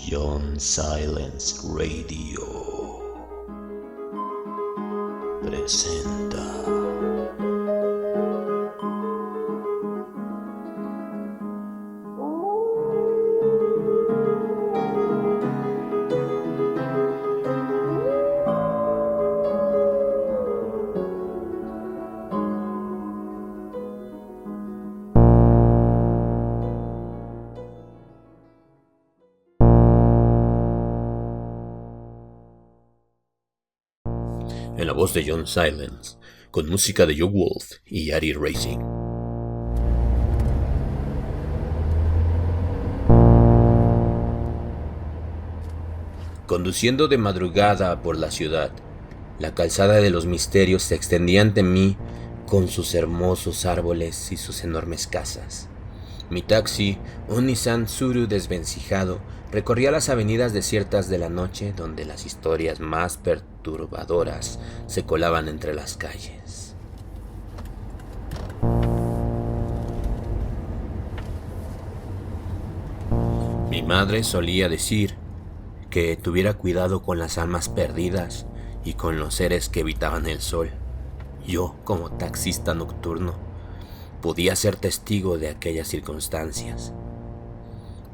John Silence Radio presenta. En la voz de John Silence, con música de Joe Wolf y Ari Racing. Conduciendo de madrugada por la ciudad, la calzada de los misterios se extendía ante mí con sus hermosos árboles y sus enormes casas. Mi taxi, un Nissan Tsuru desvencijado, recorría las avenidas desiertas de la noche donde las historias más perturbadoras se colaban entre las calles. Mi madre solía decir que tuviera cuidado con las almas perdidas y con los seres que evitaban el sol. Yo, como taxista nocturno, podía ser testigo de aquellas circunstancias.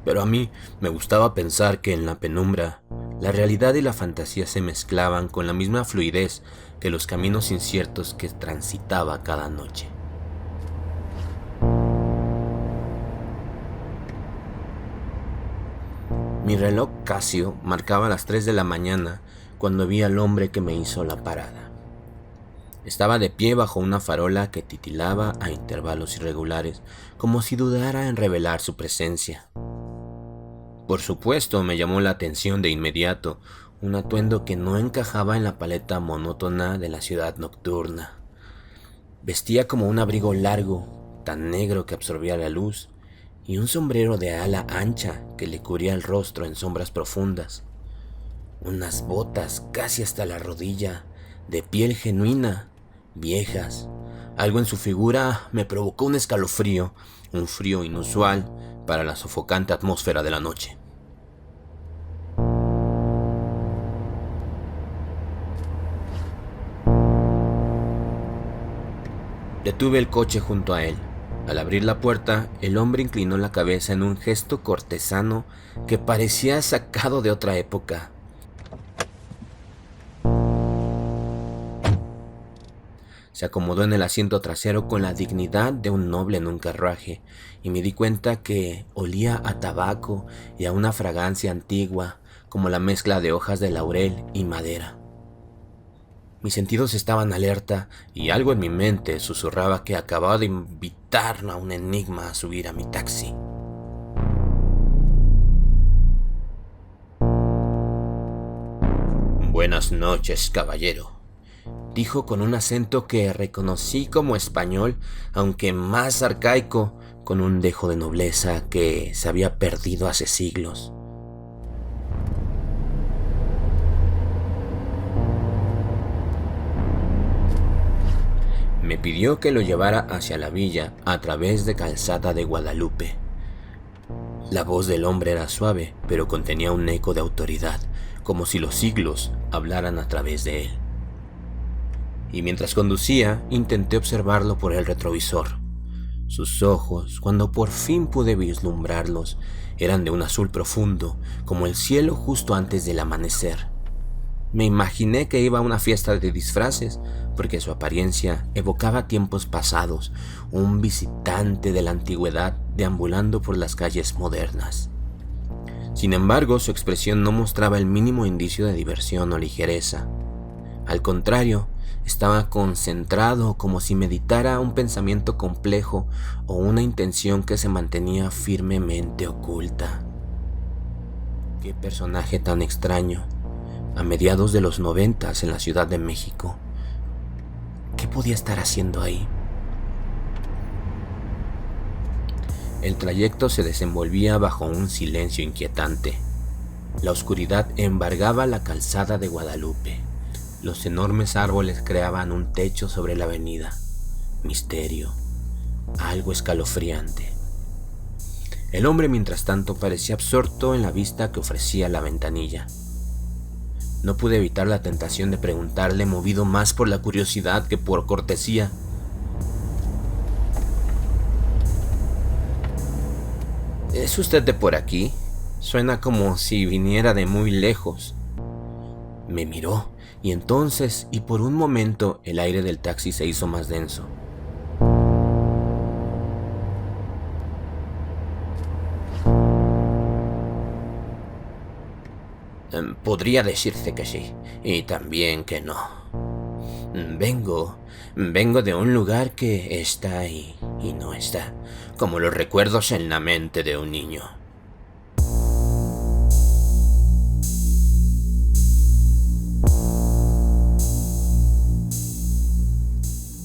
Pero a mí me gustaba pensar que en la penumbra, la realidad y la fantasía se mezclaban con la misma fluidez que los caminos inciertos que transitaba cada noche. Mi reloj Casio marcaba las 3 de la mañana cuando vi al hombre que me hizo la parada. Estaba de pie bajo una farola que titilaba a intervalos irregulares, como si dudara en revelar su presencia. Por supuesto, me llamó la atención de inmediato un atuendo que no encajaba en la paleta monótona de la ciudad nocturna. Vestía como un abrigo largo, tan negro que absorbía la luz, y un sombrero de ala ancha que le cubría el rostro en sombras profundas. Unas botas casi hasta la rodilla, de piel genuina, viejas. Algo en su figura me provocó un escalofrío, un frío inusual para la sofocante atmósfera de la noche. Detuve el coche junto a él. Al abrir la puerta, el hombre inclinó la cabeza en un gesto cortesano que parecía sacado de otra época. Se acomodó en el asiento trasero con la dignidad de un noble en un carruaje, y me di cuenta que olía a tabaco y a una fragancia antigua, como la mezcla de hojas de laurel y madera. Mis sentidos estaban alerta y algo en mi mente susurraba que acababa de invitar a un enigma a subir a mi taxi. Buenas noches, caballero, dijo con un acento que reconocí como español, aunque más arcaico, con un dejo de nobleza que se había perdido hace siglos. Me pidió que lo llevara hacia la villa a través de Calzada de Guadalupe. La voz del hombre era suave, pero contenía un eco de autoridad, como si los siglos hablaran a través de él. Y mientras conducía, intenté observarlo por el retrovisor. Sus ojos, cuando por fin pude vislumbrarlos, eran de un azul profundo, como el cielo justo antes del amanecer. Me imaginé que iba a una fiesta de disfraces, porque su apariencia evocaba tiempos pasados, un visitante de la antigüedad deambulando por las calles modernas. Sin embargo, su expresión no mostraba el mínimo indicio de diversión o ligereza. Al contrario, estaba concentrado como si meditara un pensamiento complejo o una intención que se mantenía firmemente oculta. ¡Qué personaje tan extraño! A mediados de los 90 en la Ciudad de México. ¿Qué podía estar haciendo ahí? El trayecto se desenvolvía bajo un silencio inquietante. La oscuridad embargaba la calzada de Guadalupe. Los enormes árboles creaban un techo sobre la avenida. Misterio, algo escalofriante. El hombre, mientras tanto, parecía absorto en la vista que ofrecía la ventanilla. No pude evitar la tentación de preguntarle, movido más por la curiosidad que por cortesía. ¿Es usted de por aquí? Suena como si viniera de muy lejos. Me miró, y entonces, y por un momento, el aire del taxi se hizo más denso. Podría decirse que sí, y también que no. Vengo de un lugar que está y no está, como los recuerdos en la mente de un niño.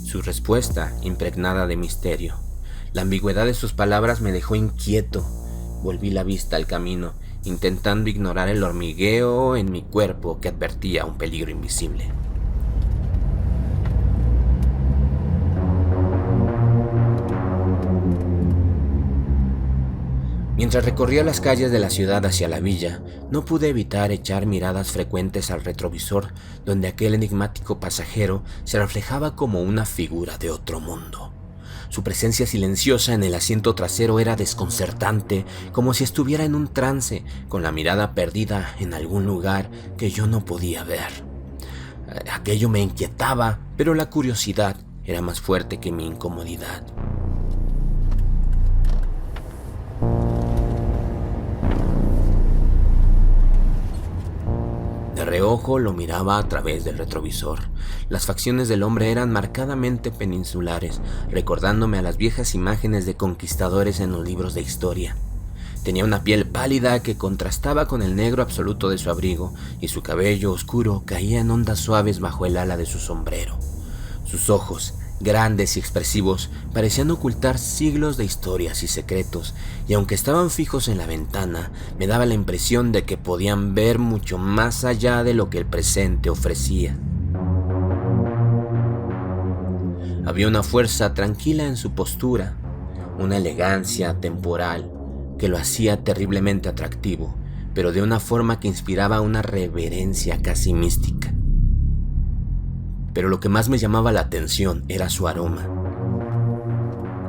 Su respuesta, impregnada de misterio. La ambigüedad de sus palabras me dejó inquieto. Volví la vista al camino, intentando ignorar el hormigueo en mi cuerpo que advertía un peligro invisible. Mientras recorría las calles de la ciudad hacia la villa, no pude evitar echar miradas frecuentes al retrovisor, donde aquel enigmático pasajero se reflejaba como una figura de otro mundo. Su presencia silenciosa en el asiento trasero era desconcertante, como si estuviera en un trance, con la mirada perdida en algún lugar que yo no podía ver. Aquello me inquietaba, pero la curiosidad era más fuerte que mi incomodidad. De reojo lo miraba a través del retrovisor. Las facciones del hombre eran marcadamente peninsulares, recordándome a las viejas imágenes de conquistadores en los libros de historia. Tenía una piel pálida que contrastaba con el negro absoluto de su abrigo, y su cabello oscuro caía en ondas suaves bajo el ala de su sombrero. Sus ojos, grandes y expresivos, parecían ocultar siglos de historias y secretos, y aunque estaban fijos en la ventana, me daba la impresión de que podían ver mucho más allá de lo que el presente ofrecía. Había una fuerza tranquila en su postura, una elegancia temporal que lo hacía terriblemente atractivo, pero de una forma que inspiraba una reverencia casi mística. Pero lo que más me llamaba la atención era su aroma.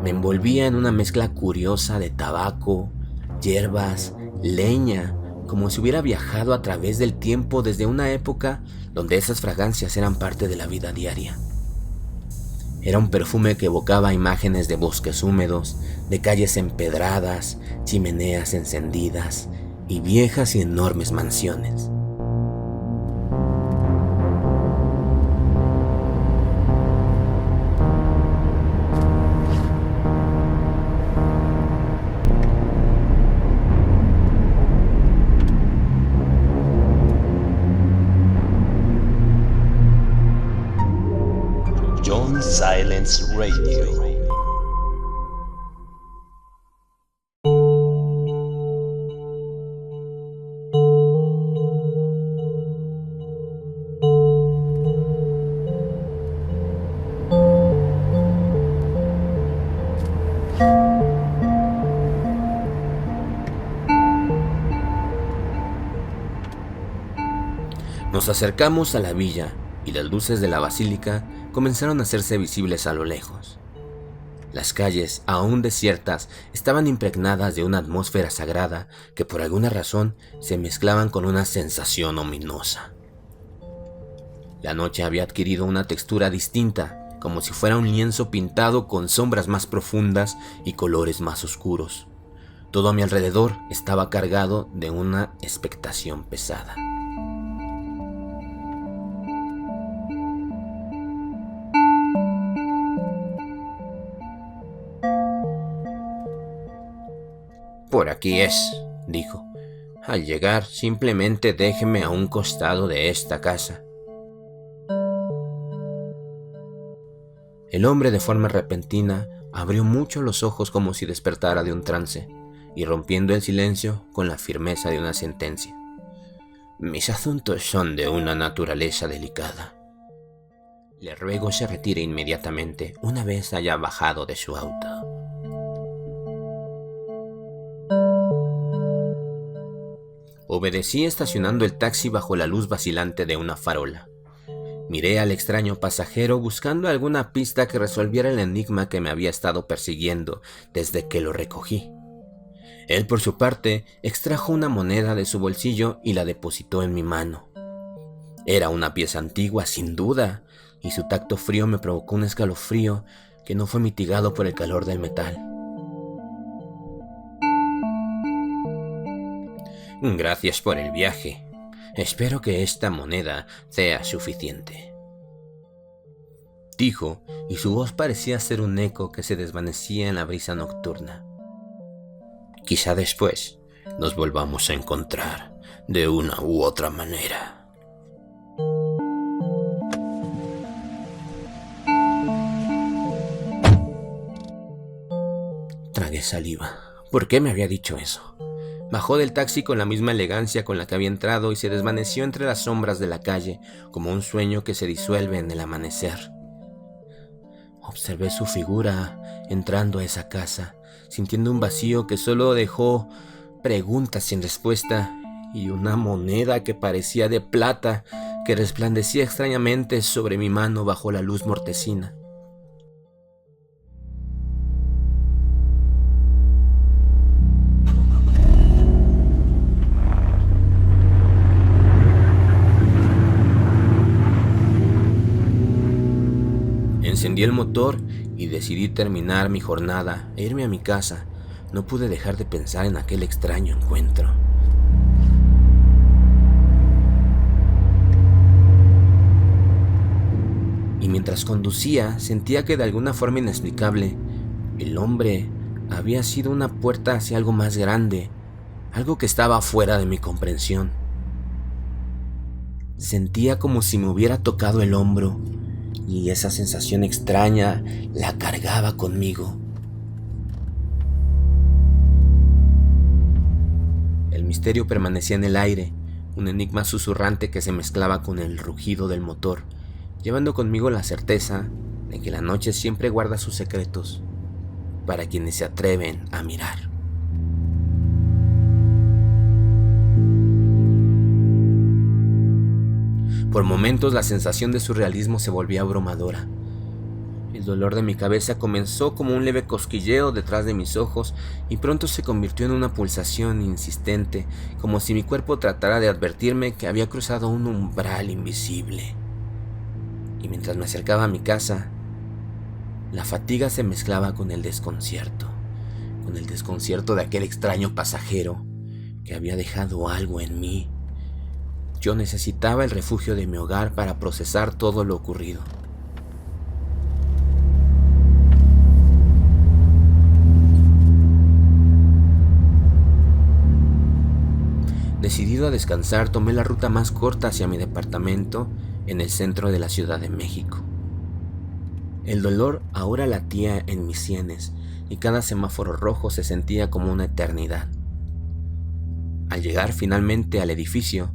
Me envolvía en una mezcla curiosa de tabaco, hierbas, leña, como si hubiera viajado a través del tiempo desde una época donde esas fragancias eran parte de la vida diaria. Era un perfume que evocaba imágenes de bosques húmedos, de calles empedradas, chimeneas encendidas y viejas y enormes mansiones. John Silence Radio. Nos acercamos a la villa y las luces de la basílica comenzaron a hacerse visibles a lo lejos. Las calles, aún desiertas, estaban impregnadas de una atmósfera sagrada que por alguna razón se mezclaban con una sensación ominosa. La noche había adquirido una textura distinta, como si fuera un lienzo pintado con sombras más profundas y colores más oscuros. Todo a mi alrededor estaba cargado de una expectación pesada. Por aquí es, dijo. Al llegar, simplemente déjeme a un costado de esta casa. El hombre, de forma repentina, abrió mucho los ojos como si despertara de un trance, y rompiendo el silencio con la firmeza de una sentencia. Mis asuntos son de una naturaleza delicada. Le ruego se retire inmediatamente una vez haya bajado de su auto. Obedecí estacionando el taxi bajo la luz vacilante de una farola. Miré al extraño pasajero buscando alguna pista que resolviera el enigma que me había estado persiguiendo desde que lo recogí. Él, por su parte, extrajo una moneda de su bolsillo y la depositó en mi mano. Era una pieza antigua, sin duda, y su tacto frío me provocó un escalofrío que no fue mitigado por el calor del metal. Gracias por el viaje. Espero que esta moneda sea suficiente, dijo, y su voz parecía ser un eco que se desvanecía en la brisa nocturna. Quizá después nos volvamos a encontrar de una u otra manera. Tragué saliva. ¿Por qué me había dicho eso? Bajó del taxi con la misma elegancia con la que había entrado y se desvaneció entre las sombras de la calle, como un sueño que se disuelve en el amanecer. Observé su figura entrando a esa casa, sintiendo un vacío que solo dejó preguntas sin respuesta y una moneda que parecía de plata que resplandecía extrañamente sobre mi mano bajo la luz mortecina. Encendí el motor y decidí terminar mi jornada e irme a mi casa. No pude dejar de pensar en aquel extraño encuentro. Y mientras conducía, sentía que de alguna forma inexplicable, el hombre había sido una puerta hacia algo más grande, algo que estaba fuera de mi comprensión. Sentía como si me hubiera tocado el hombro, y esa sensación extraña la cargaba conmigo. El misterio permanecía en el aire, un enigma susurrante que se mezclaba con el rugido del motor, llevando conmigo la certeza de que la noche siempre guarda sus secretos para quienes se atreven a mirar. Por momentos la sensación de surrealismo se volvía abrumadora. El dolor de mi cabeza comenzó como un leve cosquilleo detrás de mis ojos y pronto se convirtió en una pulsación insistente, como si mi cuerpo tratara de advertirme que había cruzado un umbral invisible. Y mientras me acercaba a mi casa, la fatiga se mezclaba con el desconcierto de aquel extraño pasajero que había dejado algo en mí. Yo necesitaba el refugio de mi hogar para procesar todo lo ocurrido. Decidido a descansar, tomé la ruta más corta hacia mi departamento en el centro de la Ciudad de México. El dolor ahora latía en mis sienes y cada semáforo rojo se sentía como una eternidad. Al llegar finalmente al edificio,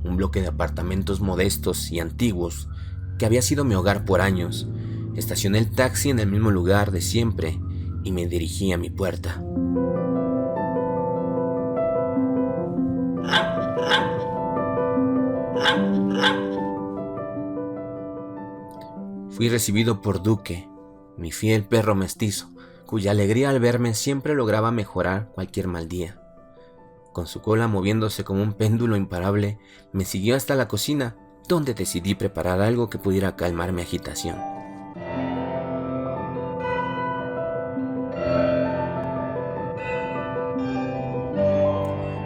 un bloque de apartamentos modestos y antiguos que había sido mi hogar por años, estacioné el taxi en el mismo lugar de siempre y me dirigí a mi puerta. Fui recibido por Duque, mi fiel perro mestizo, cuya alegría al verme siempre lograba mejorar cualquier mal día. Con su cola moviéndose como un péndulo imparable, me siguió hasta la cocina, donde decidí preparar algo que pudiera calmar mi agitación.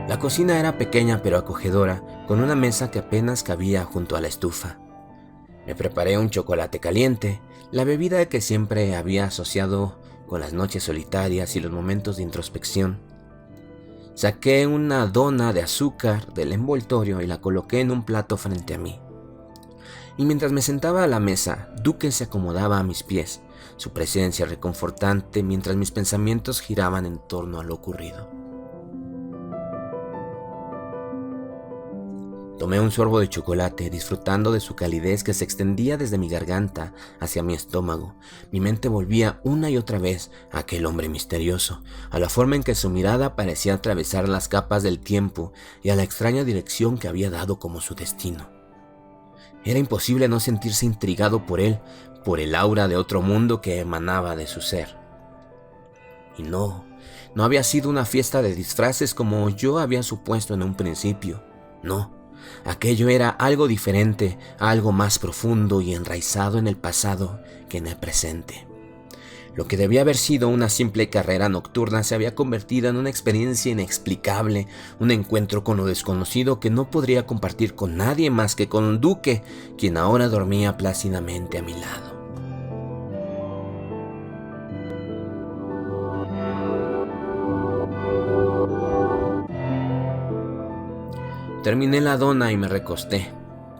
La cocina era pequeña pero acogedora, con una mesa que apenas cabía junto a la estufa. Me preparé un chocolate caliente, la bebida que siempre había asociado con las noches solitarias y los momentos de introspección. Saqué una dona de azúcar del envoltorio y la coloqué en un plato frente a mí. Y mientras me sentaba a la mesa, Duque se acomodaba a mis pies, su presencia reconfortante mientras mis pensamientos giraban en torno a lo ocurrido. Tomé un sorbo de chocolate, disfrutando de su calidez que se extendía desde mi garganta hacia mi estómago. Mi mente volvía una y otra vez a aquel hombre misterioso, a la forma en que su mirada parecía atravesar las capas del tiempo y a la extraña dirección que había dado como su destino. Era imposible no sentirse intrigado por él, por el aura de otro mundo que emanaba de su ser. Y no había sido una fiesta de disfraces como yo había supuesto en un principio. No. Aquello era algo diferente, algo más profundo y enraizado en el pasado que en el presente. Lo que debía haber sido una simple carrera nocturna se había convertido en una experiencia inexplicable, un encuentro con lo desconocido que no podría compartir con nadie más que con Duque, quien ahora dormía plácidamente a mi lado. Terminé la dona y me recosté,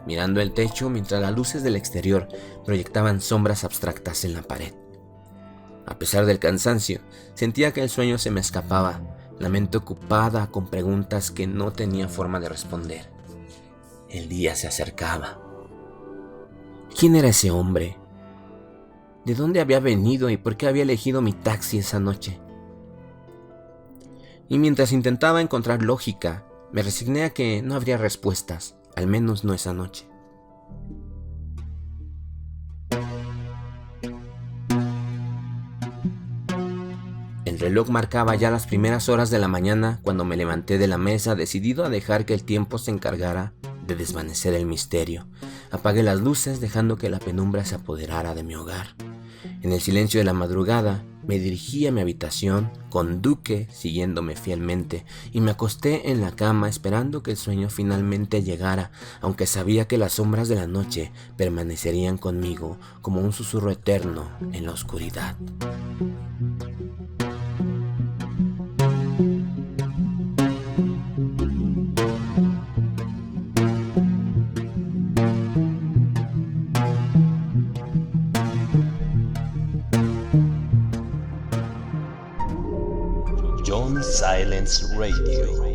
mirando el techo mientras las luces del exterior proyectaban sombras abstractas en la pared. A pesar del cansancio, sentía que el sueño se me escapaba, la mente ocupada con preguntas que no tenía forma de responder. El día se acercaba. ¿Quién era ese hombre? ¿De dónde había venido y por qué había elegido mi taxi esa noche? Y mientras intentaba encontrar lógica, me resigné a que no habría respuestas, al menos no esa noche. El reloj marcaba ya las primeras horas de la mañana cuando me levanté de la mesa, decidido a dejar que el tiempo se encargara de desvanecer el misterio. Apagué las luces, dejando que la penumbra se apoderara de mi hogar. En el silencio de la madrugada, me dirigí a mi habitación, con Duque siguiéndome fielmente, y me acosté en la cama esperando que el sueño finalmente llegara, aunque sabía que las sombras de la noche permanecerían conmigo como un susurro eterno en la oscuridad. John Silence Radio.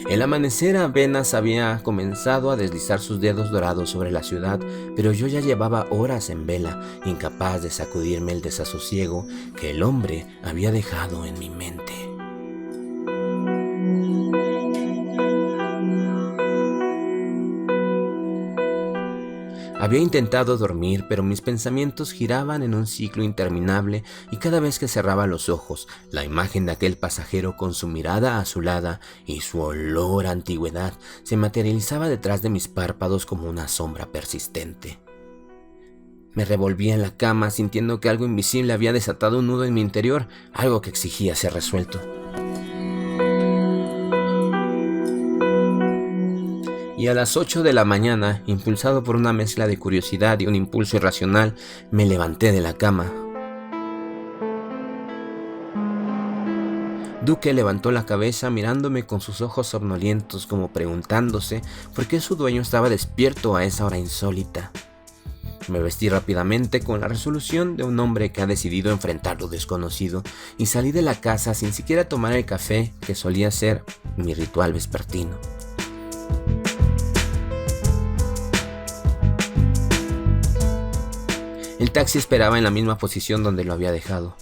El amanecer apenas había comenzado a deslizar sus dedos dorados sobre la ciudad, pero yo ya llevaba horas en vela, incapaz de sacudirme el desasosiego que el hombre había dejado en mi mente. Había intentado dormir, pero mis pensamientos giraban en un ciclo interminable y cada vez que cerraba los ojos, la imagen de aquel pasajero con su mirada azulada y su olor a antigüedad se materializaba detrás de mis párpados como una sombra persistente. Me revolvía en la cama sintiendo que algo invisible había desatado un nudo en mi interior, algo que exigía ser resuelto. Y a las 8 de la mañana, impulsado por una mezcla de curiosidad y un impulso irracional, me levanté de la cama. Duque levantó la cabeza mirándome con sus ojos somnolientos como preguntándose por qué su dueño estaba despierto a esa hora insólita. Me vestí rápidamente con la resolución de un hombre que ha decidido enfrentar lo desconocido y salí de la casa sin siquiera tomar el café que solía ser mi ritual vespertino. El taxi esperaba en la misma posición donde lo había dejado.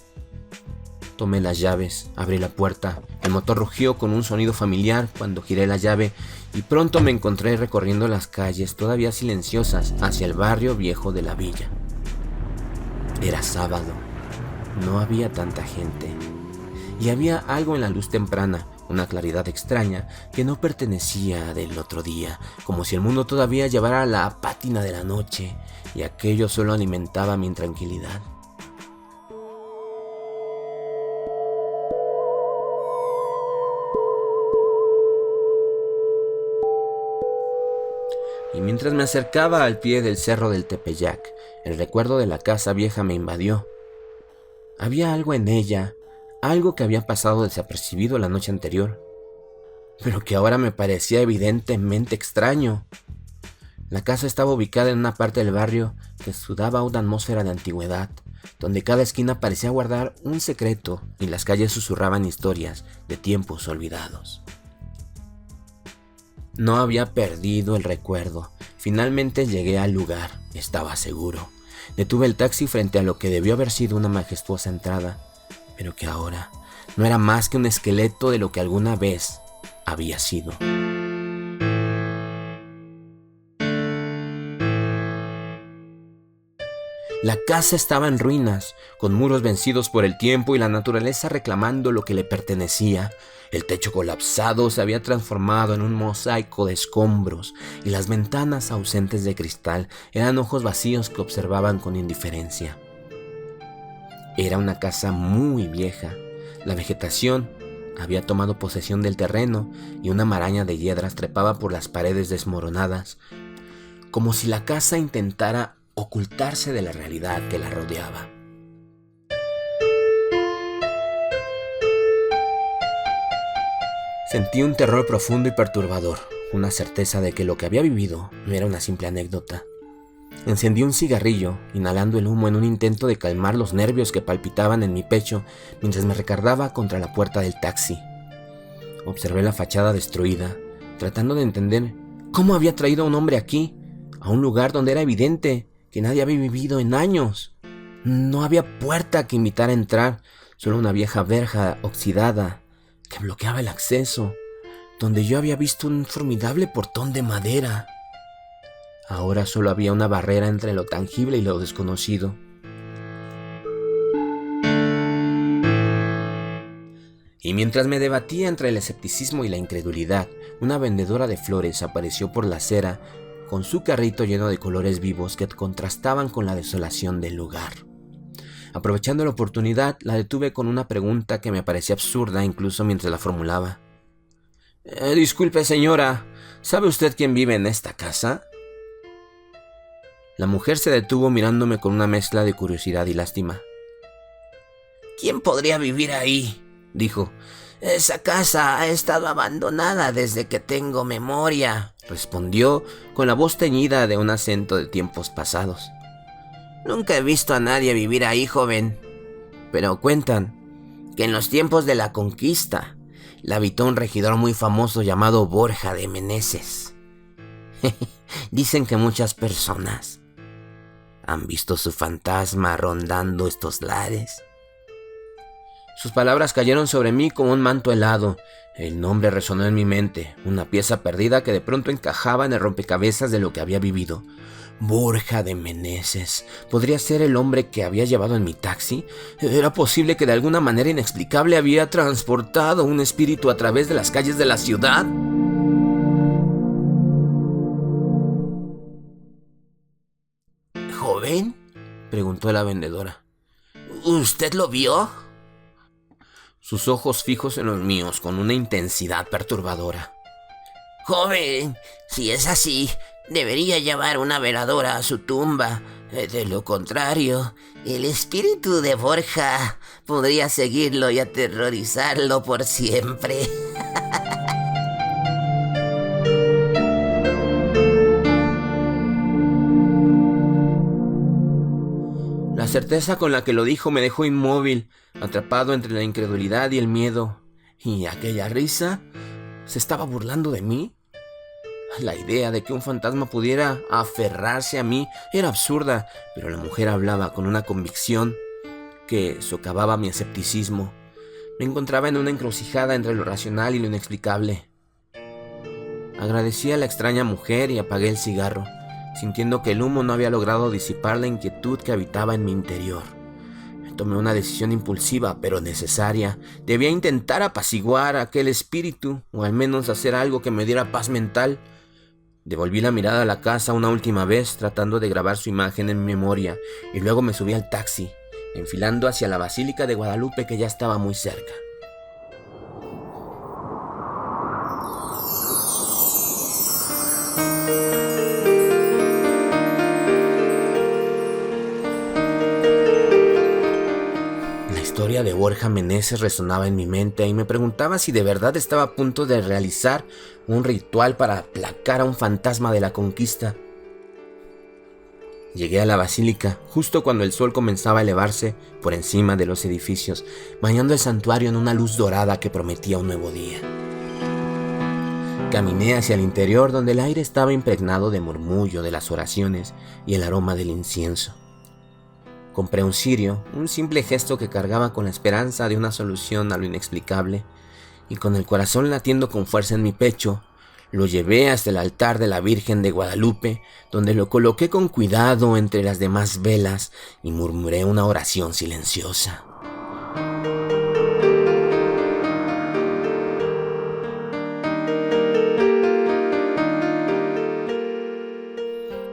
Tomé las llaves, abrí la puerta, el motor rugió con un sonido familiar cuando giré la llave y pronto me encontré recorriendo las calles todavía silenciosas hacia el barrio viejo de la villa. Era sábado, no había tanta gente y había algo en la luz temprana, una claridad extraña que no pertenecía del otro día, como si el mundo todavía llevara la pátina de la noche y aquello solo alimentaba mi intranquilidad. Y mientras me acercaba al pie del cerro del Tepeyac, el recuerdo de la casa vieja me invadió. Había algo en ella, algo que había pasado desapercibido la noche anterior, pero que ahora me parecía evidentemente extraño. La casa estaba ubicada en una parte del barrio que sudaba una atmósfera de antigüedad, donde cada esquina parecía guardar un secreto y las calles susurraban historias de tiempos olvidados. No había perdido el recuerdo. Finalmente llegué al lugar, estaba seguro. Detuve el taxi frente a lo que debió haber sido una majestuosa entrada, pero que ahora no era más que un esqueleto de lo que alguna vez había sido. La casa estaba en ruinas, con muros vencidos por el tiempo y la naturaleza reclamando lo que le pertenecía. El techo colapsado se había transformado en un mosaico de escombros y las ventanas ausentes de cristal eran ojos vacíos que observaban con indiferencia. Era una casa muy vieja. La vegetación había tomado posesión del terreno y una maraña de hiedras trepaba por las paredes desmoronadas, como si la casa intentara ocultarse de la realidad que la rodeaba. Sentí un terror profundo y perturbador, una certeza de que lo que había vivido no era una simple anécdota. Encendí un cigarrillo, inhalando el humo en un intento de calmar los nervios que palpitaban en mi pecho mientras me recargaba contra la puerta del taxi. Observé la fachada destruida, tratando de entender cómo había traído a un hombre aquí, a un lugar donde era evidente que nadie había vivido en años. No había puerta que invitara a entrar, solo una vieja verja oxidada que bloqueaba el acceso, donde yo había visto un formidable portón de madera. Ahora solo había una barrera entre lo tangible y lo desconocido. Y mientras me debatía entre el escepticismo y la incredulidad, una vendedora de flores apareció por la acera con su carrito lleno de colores vivos que contrastaban con la desolación del lugar. Aprovechando la oportunidad, la detuve con una pregunta que me parecía absurda incluso mientras la formulaba. Disculpe, señora, ¿sabe usted quién vive en esta casa? La mujer se detuvo mirándome con una mezcla de curiosidad y lástima. ¿Quién podría vivir ahí?, dijo. Esa casa ha estado abandonada desde que tengo memoria, respondió con la voz teñida de un acento de tiempos pasados. Nunca he visto a nadie vivir ahí, joven, pero cuentan que en los tiempos de la conquista la habitó un regidor muy famoso llamado Borja de Meneses. Dicen que muchas personas han visto su fantasma rondando estos lares. Sus palabras cayeron sobre mí como un manto helado. El nombre resonó en mi mente, una pieza perdida que de pronto encajaba en el rompecabezas de lo que había vivido. Borja de Meneses. ¿Podría ser el hombre que había llevado en mi taxi? ¿Era posible que de alguna manera inexplicable había transportado un espíritu a través de las calles de la ciudad? ¿Joven?, preguntó la vendedora. ¿Usted lo vio? Sus ojos fijos en los míos con una intensidad perturbadora. Joven, si es así, debería llevar una veladora a su tumba. De lo contrario, el espíritu de Borja podría seguirlo y aterrorizarlo por siempre. La certeza con la que lo dijo me dejó inmóvil, atrapado entre la incredulidad y el miedo. ¿Y aquella risa? ¿Se estaba burlando de mí? La idea de que un fantasma pudiera aferrarse a mí era absurda, pero la mujer hablaba con una convicción que socavaba mi escepticismo. Me encontraba en una encrucijada entre lo racional y lo inexplicable. Agradecí a la extraña mujer y apagué el cigarro, sintiendo que el humo no había logrado disipar la inquietud que habitaba en mi interior. Tomé una decisión impulsiva, pero necesaria. Debía intentar apaciguar a aquel espíritu, o al menos hacer algo que me diera paz mental. Devolví la mirada a la casa una última vez, tratando de grabar su imagen en mi memoria, y luego me subí al taxi, enfilando hacia la Basílica de Guadalupe, que ya estaba muy cerca. La historia de Borja Meneses resonaba en mi mente y me preguntaba si de verdad estaba a punto de realizar un ritual para aplacar a un fantasma de la conquista. Llegué a la basílica justo cuando el sol comenzaba a elevarse por encima de los edificios, bañando el santuario en una luz dorada que prometía un nuevo día. Caminé hacia el interior, donde el aire estaba impregnado de murmullo de las oraciones y el aroma del incienso. Compré un cirio, un simple gesto que cargaba con la esperanza de una solución a lo inexplicable, y con el corazón latiendo con fuerza en mi pecho, lo llevé hasta el altar de la Virgen de Guadalupe, donde lo coloqué con cuidado entre las demás velas y murmuré una oración silenciosa.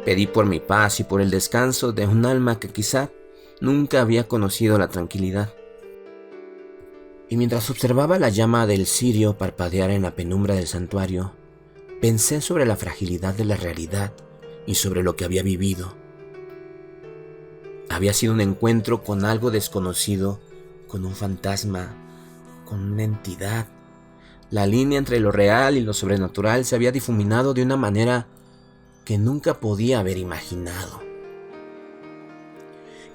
Pedí por mi paz y por el descanso de un alma que quizá nunca había conocido la tranquilidad. Y mientras observaba la llama del cirio parpadear en la penumbra del santuario, pensé sobre la fragilidad de la realidad y sobre lo que había vivido. Había sido un encuentro con algo desconocido, con un fantasma, con una entidad. La línea entre lo real y lo sobrenatural se había difuminado de una manera que nunca podía haber imaginado.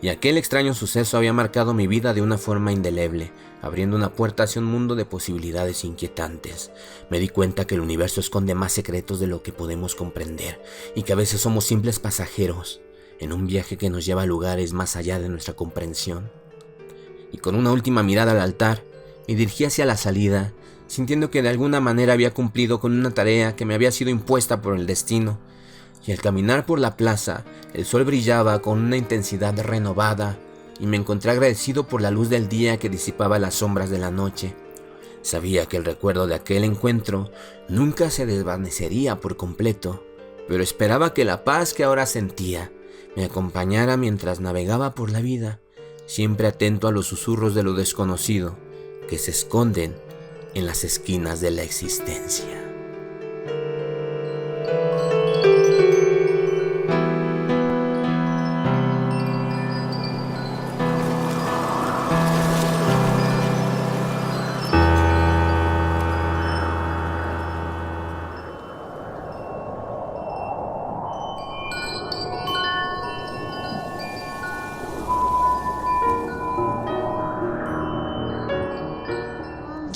Y aquel extraño suceso había marcado mi vida de una forma indeleble, abriendo una puerta hacia un mundo de posibilidades inquietantes. Me di cuenta que el universo esconde más secretos de lo que podemos comprender, y que a veces somos simples pasajeros en un viaje que nos lleva a lugares más allá de nuestra comprensión. Y con una última mirada al altar, me dirigí hacia la salida, sintiendo que de alguna manera había cumplido con una tarea que me había sido impuesta por el destino. Y al caminar por la plaza, el sol brillaba con una intensidad renovada, y me encontré agradecido por la luz del día que disipaba las sombras de la noche. Sabía que el recuerdo de aquel encuentro nunca se desvanecería por completo, pero esperaba que la paz que ahora sentía me acompañara mientras navegaba por la vida, siempre atento a los susurros de lo desconocido que se esconden en las esquinas de la existencia.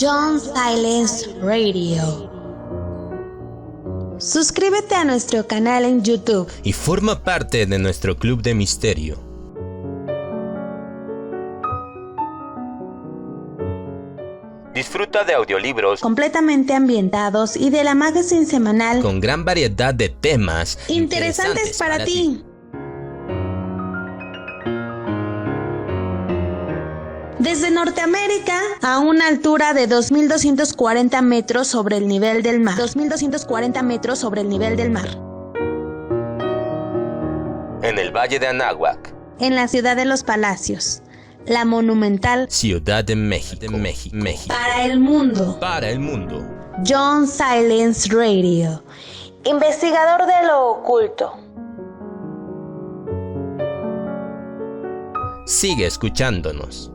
John Silence Radio. Suscríbete a nuestro canal en YouTube y forma parte de nuestro club de misterio. Disfruta de audiolibros completamente ambientados y de la magazine semanal con gran variedad de temas interesantes para ti. Desde Norteamérica, a una altura de 2.240 metros sobre el nivel del mar. 2.240 metros sobre el nivel del mar. En el Valle de Anáhuac. En la ciudad de los Palacios. La monumental Ciudad de México. Para el mundo. Para el mundo. John Silence Radio. Investigador de lo oculto. Sigue escuchándonos.